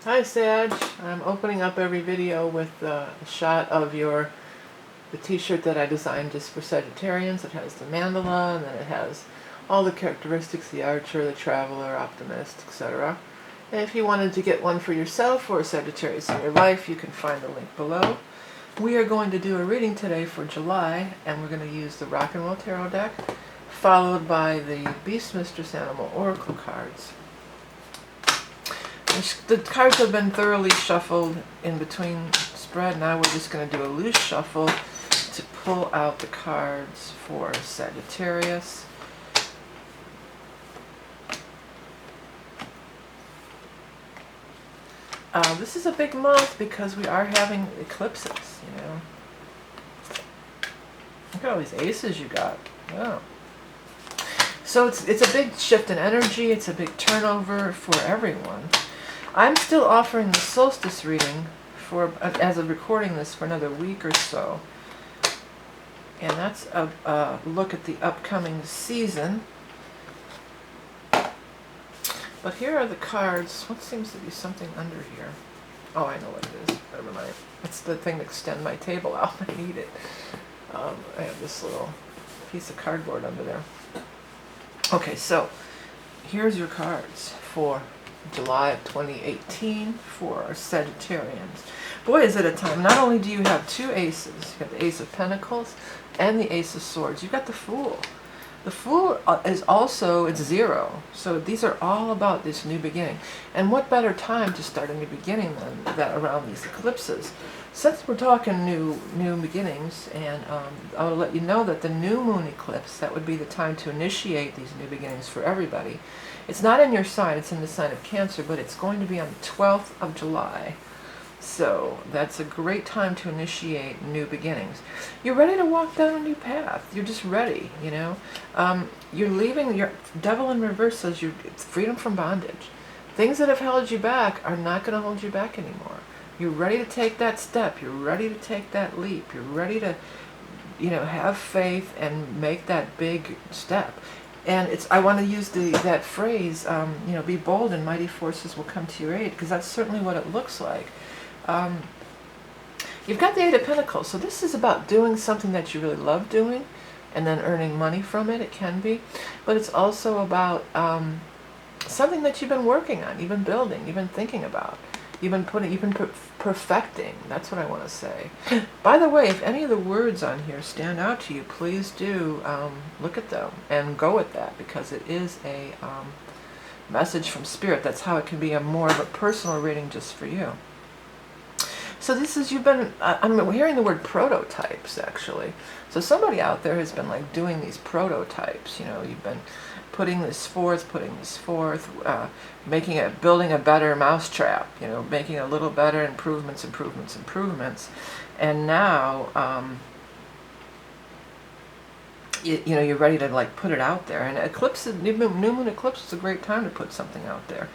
Hi Sag, I'm opening up every video with a shot of the t-shirt that I designed just for Sagittarians. It has the mandala, and then it has all the characteristics, the archer, the traveler, optimist, etc. And if you wanted to get one for yourself or a Sagittarius in your life, you can find the link below. We are going to do a reading today for July, and we're going to use the Rock and Roll Tarot deck, followed by the Beast Mistress Animal Oracle cards. The cards have been thoroughly shuffled in between spread. Now we're just going to do a loose shuffle to pull out the cards for Sagittarius. This is a big month because we are having eclipses, you know. Look at all these aces you got. Wow. So it's a big shift in energy. It's a big turnover for everyone. I'm still offering the solstice reading as of recording this for another week or so. And that's a look at the upcoming season. But here are the cards. What seems to be something under here? Oh, I know what it is. Never mind. It's the thing to extend my table out. I need it. I have this little piece of cardboard under there. Okay, so here's your cards for July of 2018 for our Sagittarians. Boy, is it a time. Not only do you have two aces, you got the Ace of Pentacles and the Ace of Swords. You got the Fool. The Fool is also, it's 0. So these are all about this new beginning. And what better time to start a new beginning than that around these eclipses? Since we're talking new beginnings, and I'll let you know that the new moon eclipse, that would be the time to initiate these new beginnings for everybody. It's not in your sign, it's in the sign of Cancer, but it's going to be on the 12th of July. So that's a great time to initiate new beginnings. You're ready to walk down a new path. You're just ready, you know. You're leaving, your devil in reverse says it's freedom from bondage. Things that have held you back are not going to hold you back anymore. You're ready to take that step. You're ready to take that leap. You're ready to, you know, have faith and make that big step. And I want to use that phrase, you know, be bold and mighty forces will come to your aid, because that's certainly what it looks like. You've got the Eight of Pentacles, so this is about doing something that you really love doing and then earning money from it. It can be, but it's also about something that you've been working on, you've been building, you've been thinking about, you've been perfecting. That's what I want to say. By the way, if any of the words on here stand out to you, please do look at them and go with that, because it is a message from Spirit. That's how it can be more of a personal reading just for you. So this is, I'm hearing the word prototypes, actually. So somebody out there has been like doing these prototypes, you know, you've been putting this forth, building a better mousetrap, you know, making a little better improvements. And now, you know, you're ready to like put it out there. And new moon eclipse is a great time to put something out there.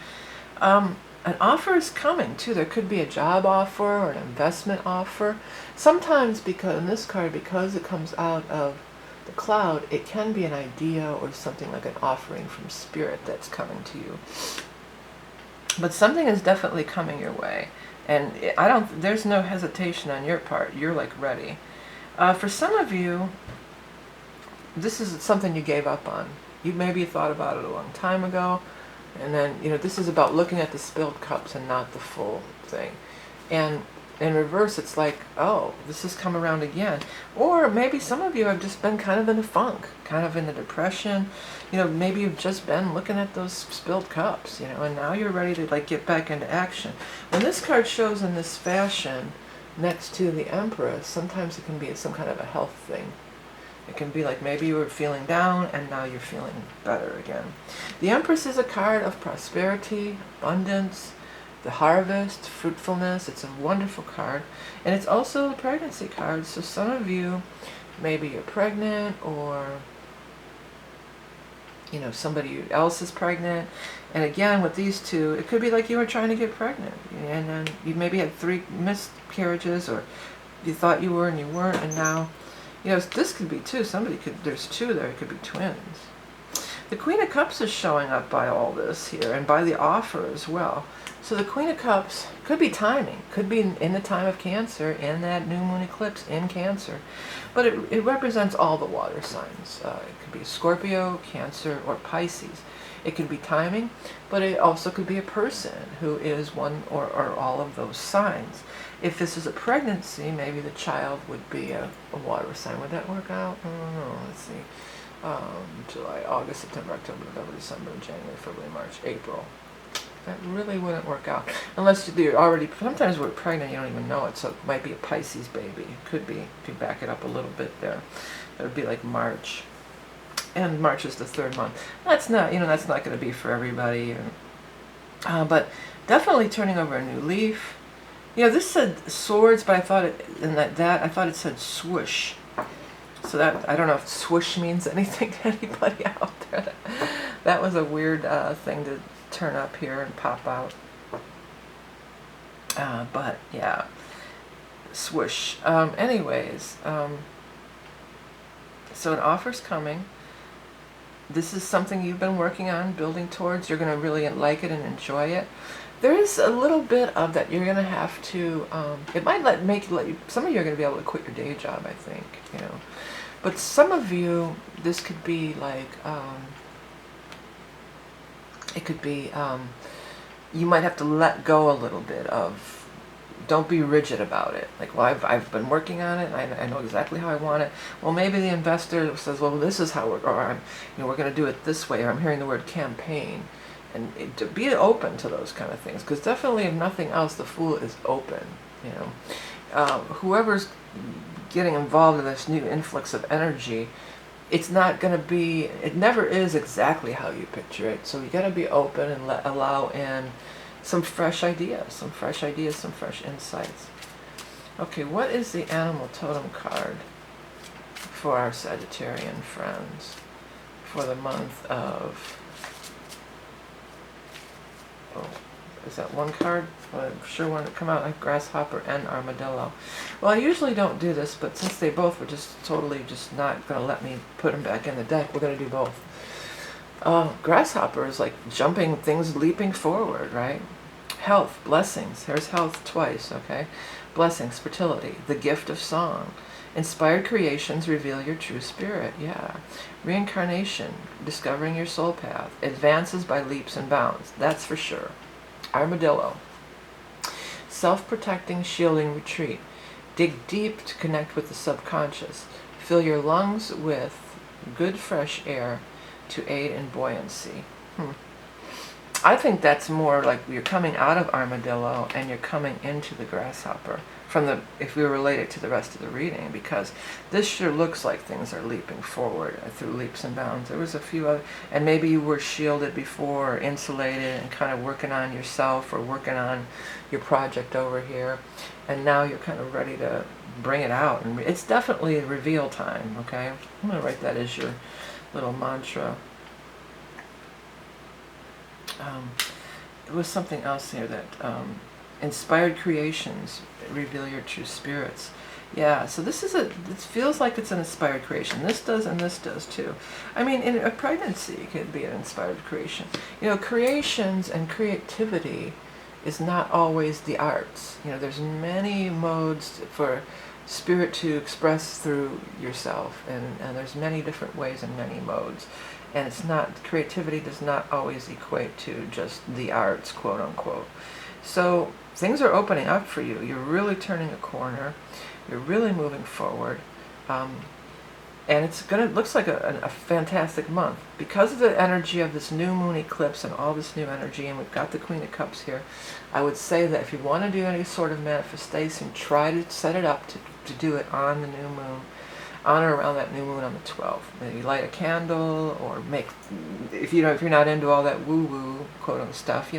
An offer is coming too. There could be a job offer or an investment offer. Sometimes, because in this card, because it comes out of the cloud, it can be an idea or something like an offering from Spirit that's coming to you. But something is definitely coming your way, and there's no hesitation on your part. You're like ready. For some of you, this is something you gave up on. You maybe thought about it a long time ago. And then, you know, this is about looking at the spilled cups and not the full thing. And in reverse, it's like, oh, this has come around again. Or maybe some of you have just been kind of in a funk, kind of in a depression. You know, maybe you've just been looking at those spilled cups, you know, and now you're ready to like get back into action. When this card shows in this fashion next to the Empress, sometimes it can be some kind of a health thing. It can be like maybe you were feeling down and now you're feeling better again. The Empress is a card of prosperity, abundance, the harvest, fruitfulness. It's a wonderful card. And it's also a pregnancy card. So some of you, maybe you're pregnant, or you know, somebody else is pregnant. And again, with these two, it could be like you were trying to get pregnant. And then you maybe had 3 miscarriages, or you thought you were and you weren't, and now, you know, this could be 2. There's 2 there. It could be twins. The Queen of Cups is showing up by all this here, and by the offer as well. So the Queen of Cups could be timing, could be in the time of Cancer, in that new moon eclipse in Cancer. But it represents all the water signs. It could be Scorpio, Cancer, or Pisces. It could be timing, but it also could be a person who is one or all of those signs. If this is a pregnancy, maybe the child would be a water sign. Would that work out? I don't know. Let's see. July, August, September, October, November, December, January, February, March, April. That really wouldn't work out. Unless you're already, sometimes we're pregnant, you don't even know it, so it might be a Pisces baby. It could be, if you back it up a little bit there. That would be like March. And March is the 3rd month. That's not, that's not going to be for everybody. But definitely turning over a new leaf. This said swords, but I thought I thought it said swoosh. So that, I don't know if swoosh means anything to anybody out there. That was a weird thing to turn up here and pop out. But yeah, swoosh. Anyways, so an offer's coming. This is something you've been working on, building towards. You're going to really like it and enjoy it. There is a little bit of that you're going to have to, it might some of you are going to be able to quit your day job, I think, But some of you, this could be like, it could be, you might have to let go a little bit of, don't be rigid about it. Like, well, I've been working on it, and I know exactly how I want it. Well, maybe the investor says, well, this is how we're going to do it this way, or I'm hearing the word campaign. And to be open to those kind of things, because definitely, if nothing else, the Fool is open. Whoever's getting involved in this new influx of energy, it's not going to be, it never is exactly how you picture it. So you got to be open and allow in some fresh ideas, some fresh insights. Okay, what is the animal totem card for our Sagittarian friends for the month of, oh, is that one card? Well, I sure wanted to come out like grasshopper and armadillo. Well, I usually don't do this, but since they both were just totally just not going to let me put them back in the deck, we're going to do both. Grasshopper is like jumping things, leaping forward, right? Health, blessings. Here's health twice, okay? Blessings, fertility, the gift of song. Inspired creations reveal your true spirit, yeah. Reincarnation, discovering your soul path. Advances by leaps and bounds, that's for sure. Armadillo. Self-protecting, shielding retreat. Dig deep to connect with the subconscious. Fill your lungs with good fresh air to aid in buoyancy. I think that's more like you're coming out of armadillo and you're coming into the grasshopper if we relate it to the rest of the reading, because this sure looks like things are leaping forward through leaps and bounds. There was a few other, and maybe you were shielded before or insulated and kind of working on yourself or working on your project over here, and now you're kind of ready to bring it out. And it's definitely a reveal time, okay? I'm going to write that as your little mantra. It was something else here that inspired creations reveal your true spirits. Yeah, so this feels like it's an inspired creation. This does, and this does too. I mean, in a pregnancy could be an inspired creation. Creations and creativity is not always the arts. There's many modes for spirit to express through yourself, and there's many different ways and many modes. And it's not, creativity does not always equate to just the arts, quote unquote. So things are opening up for you. You're really turning a corner. You're really moving forward. And looks like a fantastic month. Because of the energy of this new moon eclipse and all this new energy, and we've got the Queen of Cups here, I would say that if you want to do any sort of manifestation, try to set it up to do it on the new moon. On or around that new moon on the 12th. Maybe light a candle, or if you're not into all that woo-woo quote-unquote stuff,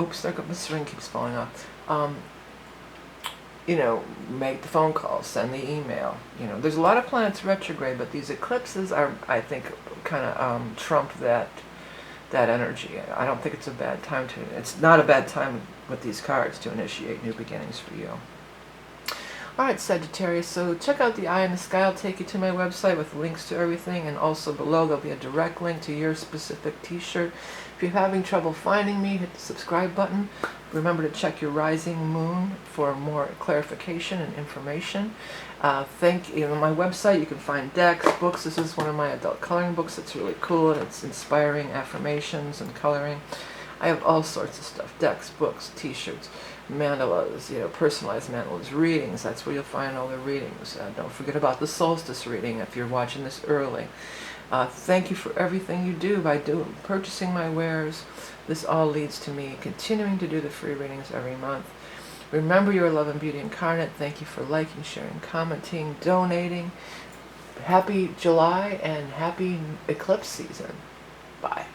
oops, this ring keeps falling off. Make the phone call, send the email. There's a lot of planets retrograde, but these eclipses are, I think, kind of trump that energy. I don't think it's a bad time it's not a bad time with these cards to initiate new beginnings for you. Alright, Sagittarius, so check out the Eye in the Sky. I'll take you to my website with links to everything, and also below there'll be a direct link to your specific t-shirt. If you're having trouble finding me, hit the subscribe button. Remember to check your rising moon for more clarification and information. On my website you can find decks, books. This is one of my adult coloring books. It's really cool, and it's inspiring affirmations and coloring. I have all sorts of stuff: decks, books, t-shirts, mandalas, personalized mandalas, readings. That's where you'll find all the readings. Don't forget about the solstice reading if you're watching this early. Thank you for everything you do by purchasing my wares. This all leads to me continuing to do the free readings every month. Remember, you're love and beauty incarnate. Thank you for liking, sharing, commenting, donating. Happy July and happy eclipse season. Bye.